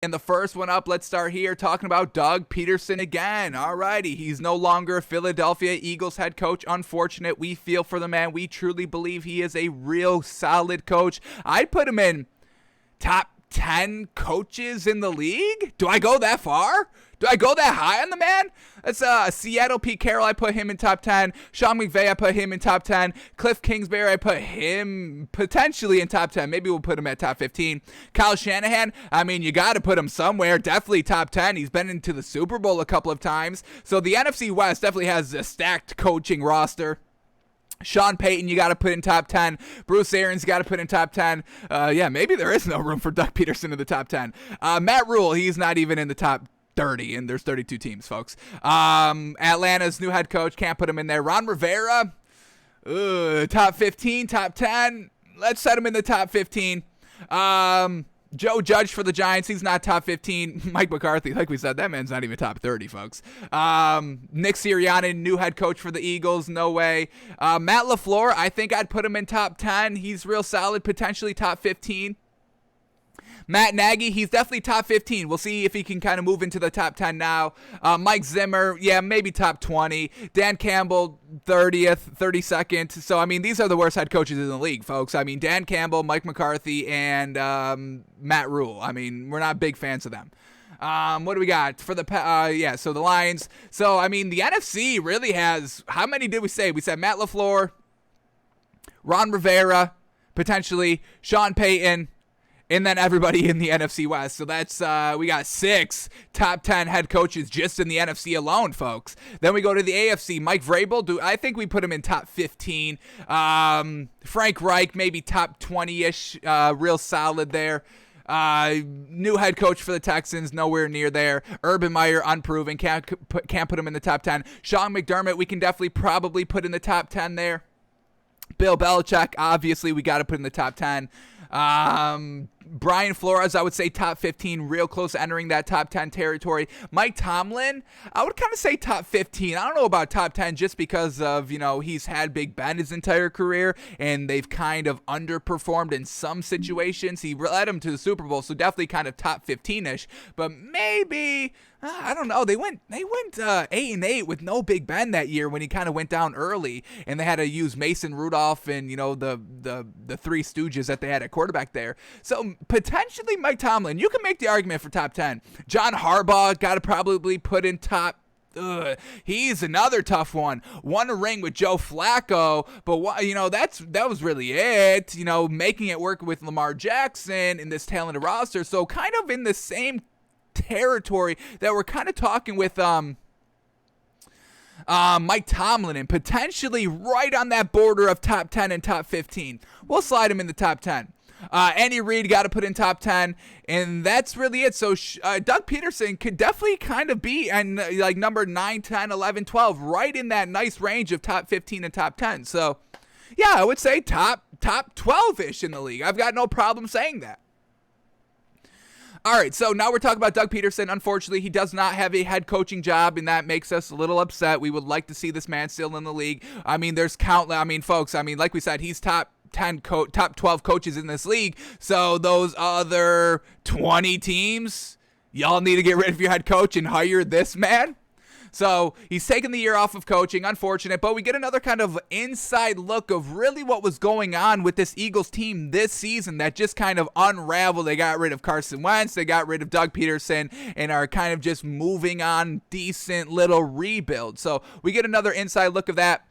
And the first one up, let's start here talking about Doug Pederson again. Alrighty, he's no longer Philadelphia Eagles head coach. Unfortunate, we feel for the man. We truly believe he is a real solid coach. I'd put him in top 10 coaches in the league. Do I go that far? Do I go that high on the man? That's Seattle Pete Carroll. I put him in top 10. Sean McVay, I put him in top 10. Cliff Kingsbury, I put him potentially in top 10. Maybe we'll put him at top 15. Kyle Shanahan, I mean, you got to put him somewhere. Definitely top 10. He's been into the Super Bowl a couple of times. So the NFC West definitely has a stacked coaching roster. Sean Payton, you got to put in top 10. Bruce Arians, got to put in top 10. Yeah, maybe there is no room for Doug Pederson in the top 10. Matt Rule, he's not even in the top 30, and there's 32 teams, folks. Atlanta's new head coach, can't put him in there. Ron Rivera, top 15, top 10. Let's set him in the top 15. Joe Judge for the Giants, he's not top 15. Mike McCarthy, like we said, that man's not even top 30, folks. Nick Sirianni, new head coach for the Eagles, no way. Matt LaFleur, I think I'd put him in top 10. He's real solid, potentially top 15. Matt Nagy, he's definitely top 15. We'll see if he can kind of move into the top 10 now. Mike Zimmer, yeah, maybe top 20. Dan Campbell, 30th, 32nd. So, I mean, these are the worst head coaches in the league, folks. I mean, Dan Campbell, Mike McCarthy, and Matt Rule. I mean, we're not big fans of them. What do we got for the so the Lions. So, I mean, the NFC really has, how many did we say? We said Matt LaFleur, Ron Rivera, potentially, Sean Payton, and then everybody in the NFC West. So that's, we got 6 top 10 head coaches just in the NFC alone, folks. Then we go to the AFC. Mike Vrabel, I think we put him in top 15. Frank Reich, maybe top 20-ish, real solid there. New head coach for the Texans, nowhere near there. Urban Meyer, unproven, can't put him in the top 10. Sean McDermott, we can definitely probably put in the top 10 there. Bill Belichick, obviously, we got to put in the top 10. Brian Flores, I would say top 15, real close to entering that top 10 territory. Mike Tomlin, I would kind of say top 15. I don't know about top 10 just because of, he's had Big Ben his entire career, and they've kind of underperformed in some situations. He led them to the Super Bowl, so definitely kind of top 15-ish. But maybe, I don't know, they went 8-8 with no Big Ben that year when he kind of went down early, and they had to use Mason Rudolph and, the Three Stooges that they had at quarterback there. So potentially Mike Tomlin, you can make the argument for top 10. John Harbaugh, got to probably put in top. He's another tough one. Won a ring with Joe Flacco, but that was really it. Making it work with Lamar Jackson in this talented roster. So kind of in the same territory that we're kind of talking with Mike Tomlin, and potentially right on that border of top 10 and top 15. We'll slide him in the top 10. Andy Reid, got to put in top 10, and that's really it. So Doug Pederson could definitely kind of be like number 9, 10, 11, 12, right in that nice range of top 15 and top 10. So, yeah, I would say top 12-ish in the league. I've got no problem saying that. All right, so now we're talking about Doug Pederson. Unfortunately, he does not have a head coaching job, and that makes us a little upset. We would like to see this man still in the league. I mean, there's countless. I mean, folks, like we said, he's top 12 coaches in this league. So those other 20 teams, y'all need to get rid of your head coach and hire this man. So he's taking the year off of coaching, unfortunate, but we get another kind of inside look of really what was going on with this Eagles team this season that just kind of unraveled. They got rid of Carson Wentz, they got rid of Doug Pederson, and are kind of just moving on decent little rebuild. So we get another inside look of that.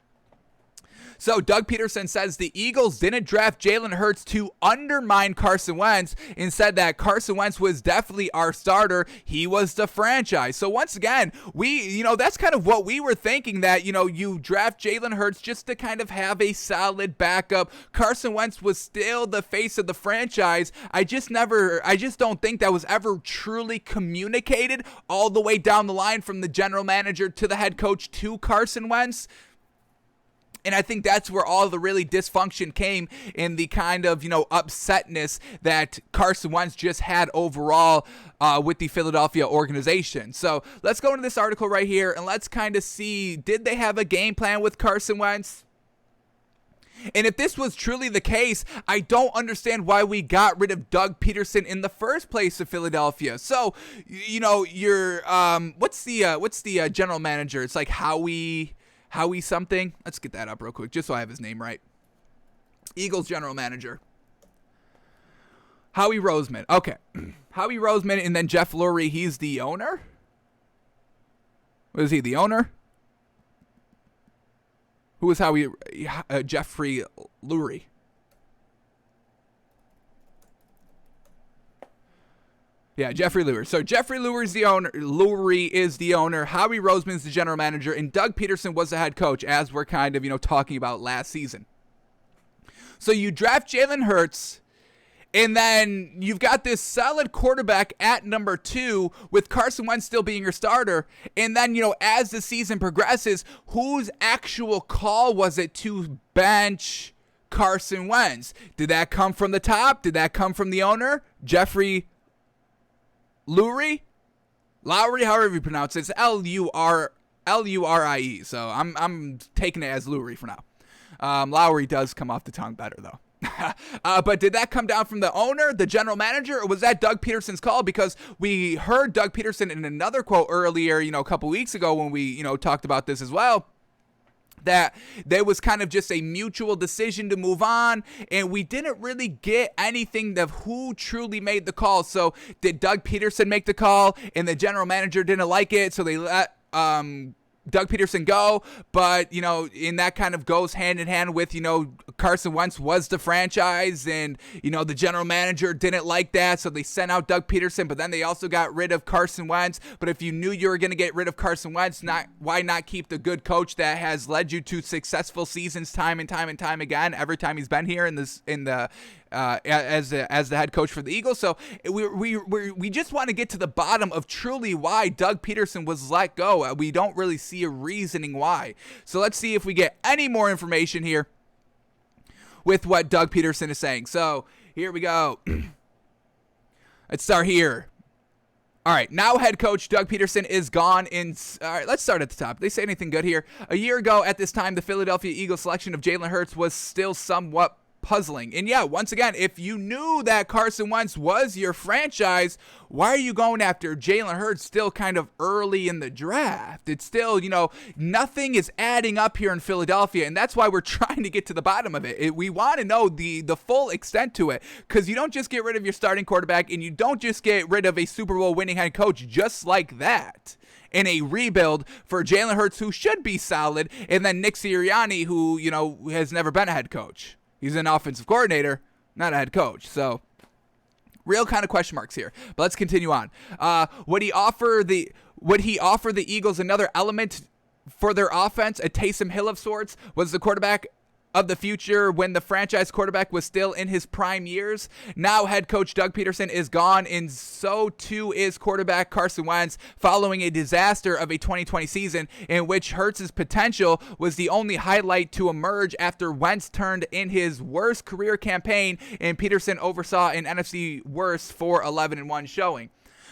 So Doug Pederson says the Eagles didn't draft Jalen Hurts to undermine Carson Wentz, and said that Carson Wentz was definitely our starter. He was the franchise. So once again, that's kind of what we were thinking, that, you draft Jalen Hurts just to kind of have a solid backup. Carson Wentz was still the face of the franchise. I just don't think that was ever truly communicated all the way down the line from the general manager to the head coach to Carson Wentz. And I think that's where all the really dysfunction came, in the kind of, upsetness that Carson Wentz just had overall with the Philadelphia organization. So let's go into this article right here, and let's kind of see, did they have a game plan with Carson Wentz? And if this was truly the case, I don't understand why we got rid of Doug Pederson in the first place of Philadelphia. So, you're what's the general manager? It's like Howie something. Let's get that up real quick, just so I have his name right. Eagles general manager. Howie Roseman. Okay. Howie Roseman, and then Jeff Lurie, he's the owner? Was he the owner? Who was Howie? Jeffrey Lurie. Yeah, Jeffrey Lurie. So Jeffrey Lurie's the owner. Lurie is the owner. Howie Roseman's the general manager, and Doug Pederson was the head coach, as we're kind of, talking about last season. So you draft Jalen Hurts, and then you've got this solid quarterback at number 2 with Carson Wentz still being your starter. And then, as the season progresses, whose actual call was it to bench Carson Wentz? Did that come from the top? Did that come from the owner? Jeffrey Lurie? Lowry, however you pronounce it. It's Lurie. So I'm taking it as Lurie for now. Lowry does come off the tongue better, though. But did that come down from the owner, the general manager, or was that Doug Pederson's call? Because we heard Doug Pederson in another quote earlier, a couple weeks ago when we, talked about this as well, that there was kind of just a mutual decision to move on, and we didn't really get anything of who truly made the call. So did Doug Pederson make the call, and the general manager didn't like it, so they let Doug Pederson go? But, and that kind of goes hand in hand with, Carson Wentz was the franchise, and, the general manager didn't like that, so they sent out Doug Pederson, but then they also got rid of Carson Wentz. But if you knew you were going to get rid of Carson Wentz, why not keep the good coach that has led you to successful seasons time and time and time again every time he's been here as the head coach for the Eagles? So we just want to get to the bottom of truly why Doug Pederson was let go. We don't really see a reasoning why. So let's see if we get any more information here with what Doug Pederson is saying. So here we go. Let's start here. All right, now head coach Doug Pederson is gone. All right, let's start at the top. Did they say anything good here? A year ago at this time, the Philadelphia Eagles selection of Jalen Hurts was still somewhat puzzling. And yeah, once again, if you knew that Carson Wentz was your franchise, why are you going after Jalen Hurts still kind of early in the draft? It's still, nothing is adding up here in Philadelphia, and that's why we're trying to get to the bottom of it. We want to know the full extent to it, because you don't just get rid of your starting quarterback, and you don't just get rid of a Super Bowl winning head coach just like that in a rebuild for Jalen Hurts, who should be solid, and then Nick Sirianni, who, has never been a head coach. He's an offensive coordinator, not a head coach. So, real kind of question marks here. But let's continue on. Would he offer the Eagles another element for their offense? A Taysom Hill of sorts? Was the quarterback of the future when the franchise quarterback was still in his prime years? Now head coach Doug Pederson is gone, and so too is quarterback Carson Wentz, following a disaster of a 2020 season in which Hurts' potential was the only highlight to emerge after Wentz turned in his worst career campaign, and Pederson oversaw an NFC worst 4-11-1 showing.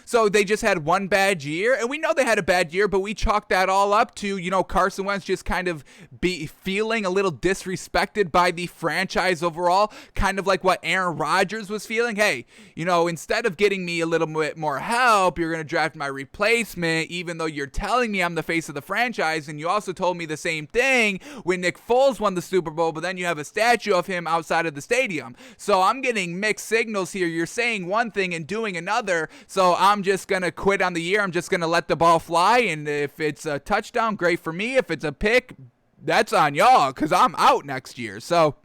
So they just had one bad year, and we know they had a bad year, but we chalked that all up to, Carson Wentz just kind of be feeling a little disrespected by the franchise overall, kind of like what Aaron Rodgers was feeling. Hey, instead of getting me a little bit more help, you're going to draft my replacement, even though you're telling me I'm the face of the franchise, and you also told me the same thing when Nick Foles won the Super Bowl, but then you have a statue of him outside of the stadium. So I'm getting mixed signals here. You're saying one thing and doing another, so I'm just going to quit on the year. I'm just going to let the ball fly, and if it's a touchdown, great for me. If it's a pick, that's on y'all, because I'm out next year. So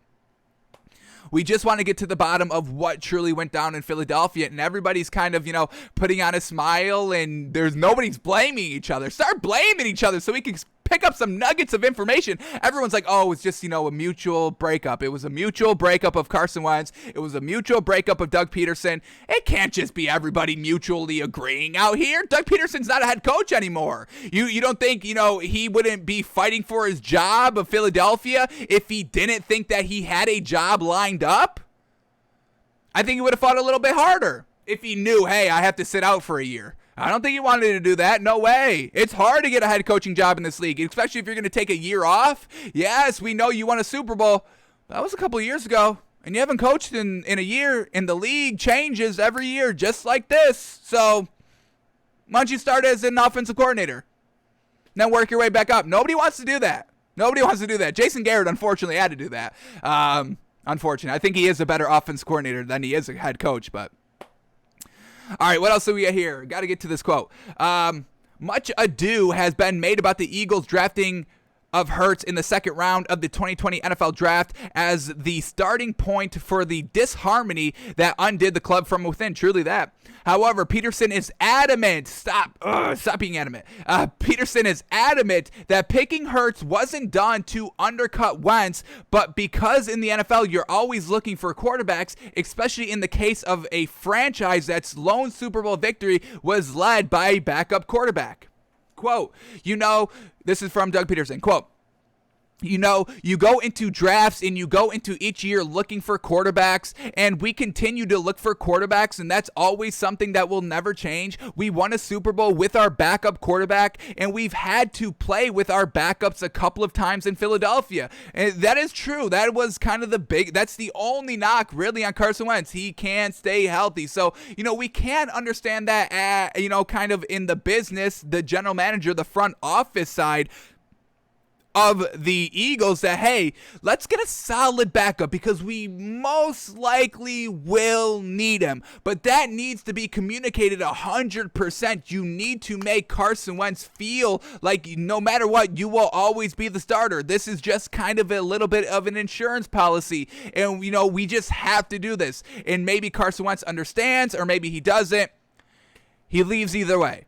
we just want to get to the bottom of what truly went down in Philadelphia, and everybody's kind of, putting on a smile, and nobody's blaming each other. Start blaming each other so we can pick up some nuggets of information. Everyone's like, oh, it's just, a mutual breakup. It was a mutual breakup of Carson Wentz. It was a mutual breakup of Doug Pederson. It can't just be everybody mutually agreeing out here. Doug Pederson's not a head coach anymore. You don't think, he wouldn't be fighting for his job of Philadelphia if he didn't think that he had a job lined up? I think he would have fought a little bit harder if he knew, hey, I have to sit out for a year. I don't think he wanted to do that. No way. It's hard to get a head coaching job in this league, especially if you're going to take a year off. Yes, we know you won a Super Bowl, That was a couple of years ago. And you haven't coached in a year, and the league changes every year just like this. So why don't you start as an offensive coordinator? Then work your way back up. Nobody wants to do that. Nobody wants to do that. Jason Garrett, unfortunately, had to do that. Unfortunately. I think he is a better offense coordinator than he is a head coach. But all right, what else do we get here? Got to get to this quote. Much ado has been made about the Eagles drafting of Hurts in the second round of the 2020 NFL Draft as the starting point for the disharmony that undid the club from within. Truly that. However, Pederson is adamant. Stop being adamant. Pederson is adamant that picking Hurts wasn't done to undercut Wentz, but because in the NFL you're always looking for quarterbacks, especially in the case of a franchise that's lone Super Bowl victory was led by a backup quarterback. Quote, this is from Doug Pederson. Quote, you go into drafts and you go into each year looking for quarterbacks, and we continue to look for quarterbacks, and that's always something that will never change. We won a Super Bowl with our backup quarterback, and we've had to play with our backups a couple of times in Philadelphia. And that is true. That was kind of that's the only knock really on Carson Wentz. He can't stay healthy. So, we can understand that, kind of in the business, the general manager, the front office side of the Eagles that, hey, let's get a solid backup because we most likely will need him. But that needs to be communicated 100%. You need to make Carson Wentz feel like no matter what, you will always be the starter. This is just kind of a little bit of an insurance policy. And, we just have to do this. And maybe Carson Wentz understands, or maybe he doesn't. He leaves either way.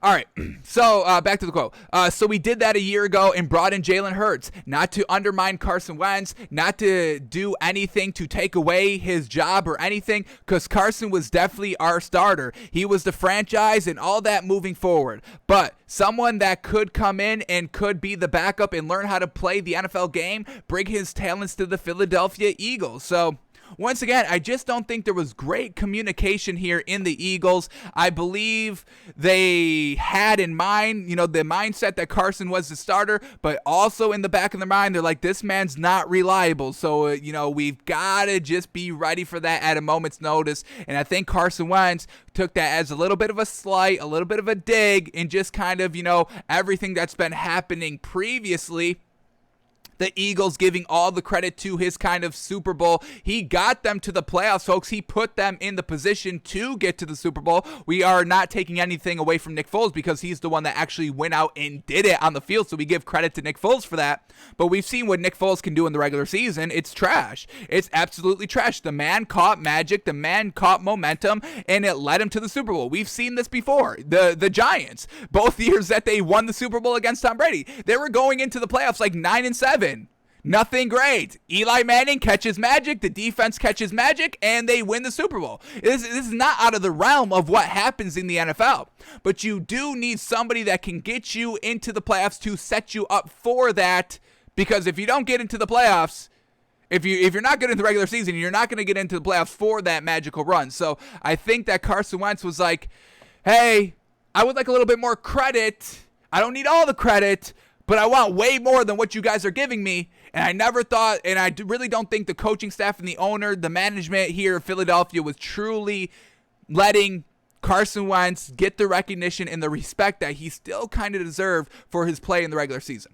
All right, so back to the quote. So we did that a year ago and brought in Jalen Hurts, not to undermine Carson Wentz, not to do anything to take away his job or anything, because Carson was definitely our starter. He was the franchise and all that moving forward. But someone that could come in and could be the backup and learn how to play the NFL game, bring his talents to the Philadelphia Eagles. So once again, I just don't think there was great communication here in the Eagles. I believe they had in mind, the mindset that Carson was the starter, but also in the back of their mind, they're like, this man's not reliable. So, we've got to just be ready for that at a moment's notice. And I think Carson Wentz took that as a little bit of a slight, a little bit of a dig, and just kind of, everything that's been happening previously. The Eagles giving all the credit to his kind of Super Bowl. He got them to the playoffs, folks. He put them in the position to get to the Super Bowl. We are not taking anything away from Nick Foles because he's the one that actually went out and did it on the field, so we give credit to Nick Foles for that. But we've seen what Nick Foles can do in the regular season. It's trash. It's absolutely trash. The man caught magic. The man caught momentum, and it led him to the Super Bowl. We've seen this before. The Giants, both years that they won the Super Bowl against Tom Brady, they were going into the playoffs like 9-7. Nothing great. Eli Manning catches magic, the defense catches magic, and they win the Super Bowl. This is not out of the realm of what happens in the NFL. But you do need somebody that can get you into the playoffs to set you up for that, because if you don't get into the playoffs, if you're not good in the regular season, you're not going to get into the playoffs for that magical run. So I think that Carson Wentz was like, hey, I would like a little bit more credit. I don't need all the credit, but I want way more than what you guys are giving me. And I never thought, and I really don't think the coaching staff and the owner, the management here in Philadelphia was truly letting Carson Wentz get the recognition and the respect that he still kind of deserved for his play in the regular season.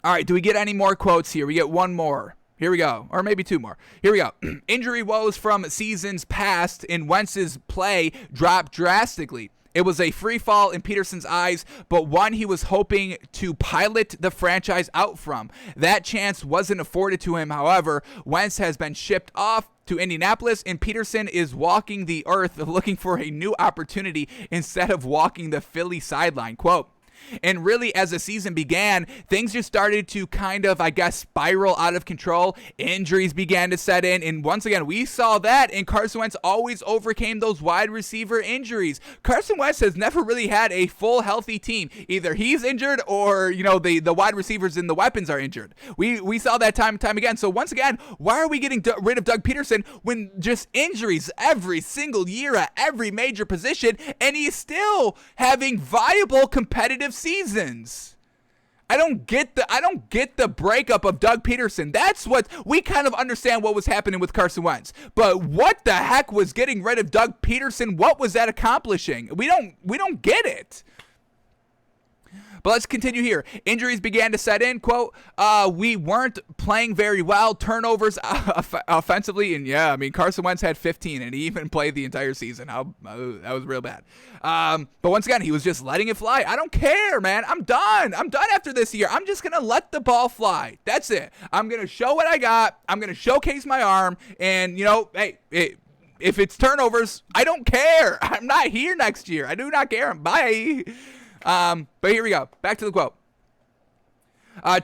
All right, do we get any more quotes here? We get one more. Here we go. Or maybe two more. Here we go. Injury woes from seasons past in Wentz's play dropped drastically. It was a free fall in Pederson's eyes, but one he was hoping to pilot the franchise out from. That chance wasn't afforded to him, however. Wentz has been shipped off to Indianapolis, and Pederson is walking the earth looking for a new opportunity instead of walking the Philly sideline. Quote, and really, as the season began, things just started to kind of, spiral out of control. Injuries began to set in. And once again, we saw that, and Carson Wentz always overcame those wide receiver injuries. Carson Wentz has never really had a full healthy team. Either he's injured or, the wide receivers and the weapons are injured. We saw that time and time again. So once again, why are we getting rid of Doug Pederson when just injuries every single year at every major position, and he's still having viable competitive seasons? I don't get the breakup of Doug Pederson. That's what we kind of understand what was happening with Carson Wentz. But what the heck was getting rid of Doug Pederson? What was that accomplishing? We don't get it. But let's continue here. Injuries began to set in. Quote, we weren't playing very well. Turnovers offensively. And yeah, I mean, Carson Wentz had 15 and he even played the entire season. That was real bad. But once again, he was just letting it fly. I don't care, man. I'm done. I'm done after this year. I'm just going to let the ball fly. That's it. I'm going to show what I got. I'm going to showcase my arm. And, hey, if it's turnovers, I don't care. I'm not here next year. I do not care. Bye. But here we go. Back to the quote.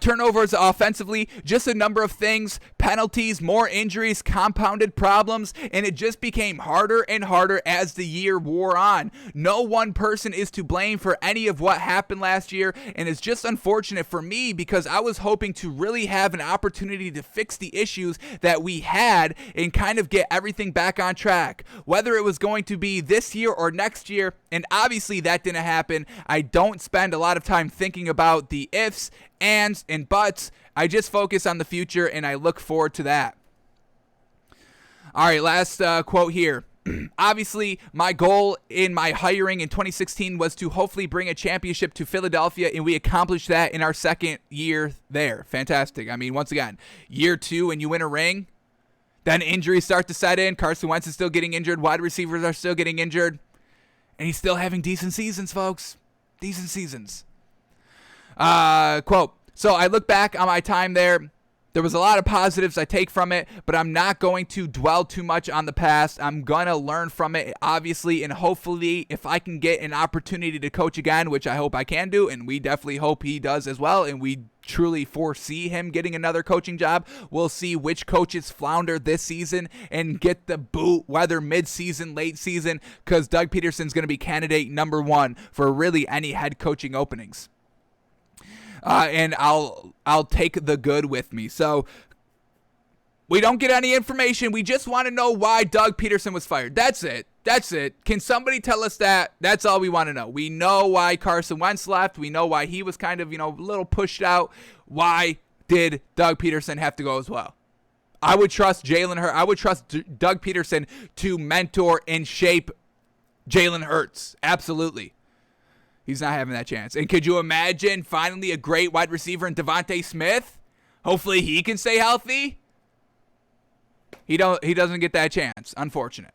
Turnovers offensively, just a number of things, penalties, more injuries, compounded problems, and it just became harder and harder as the year wore on. No one person is to blame for any of what happened last year, and it's just unfortunate for me because I was hoping to really have an opportunity to fix the issues that we had and kind of get everything back on track. Whether it was going to be this year or next year, and obviously that didn't happen. I don't spend a lot of time thinking about the ifs, ands, and buts. I just focus on the future, and I look forward to that. All right, last quote here. Obviously, my goal in my hiring in 2016 was to hopefully bring a championship to Philadelphia, and we accomplished that in our second year there. Fantastic. I mean, once again, year 2 and you win a ring, then injuries start to set in. Carson Wentz is still getting injured. Wide receivers are still getting injured. And he's still having decent seasons, folks. Decent seasons. Quote, so I look back on my time there. There was a lot of positives I take from it, but I'm not going to dwell too much on the past. I'm going to learn from it, obviously, and hopefully if I can get an opportunity to coach again, which I hope I can do, and we definitely hope he does as well, and we truly foresee him getting another coaching job. We'll see which coaches flounder this season and get the boot, whether mid-season, late season, because Doug Pederson's going to be candidate number 1 for really any head coaching openings. And I'll take the good with me. So we don't get any information. We just want to know why Doug Pederson was fired. That's it. That's it. Can somebody tell us that? That's all we want to know. We know why Carson Wentz left. We know why he was kind of, a little pushed out. Why did Doug Pederson have to go as well? I would trust Jalen Hurts. I would trust Doug Pederson to mentor and shape Jalen Hurts. Absolutely. He's not having that chance. And could you imagine finally a great wide receiver in Devontae Smith? Hopefully he can stay healthy. He doesn't get that chance. Unfortunate.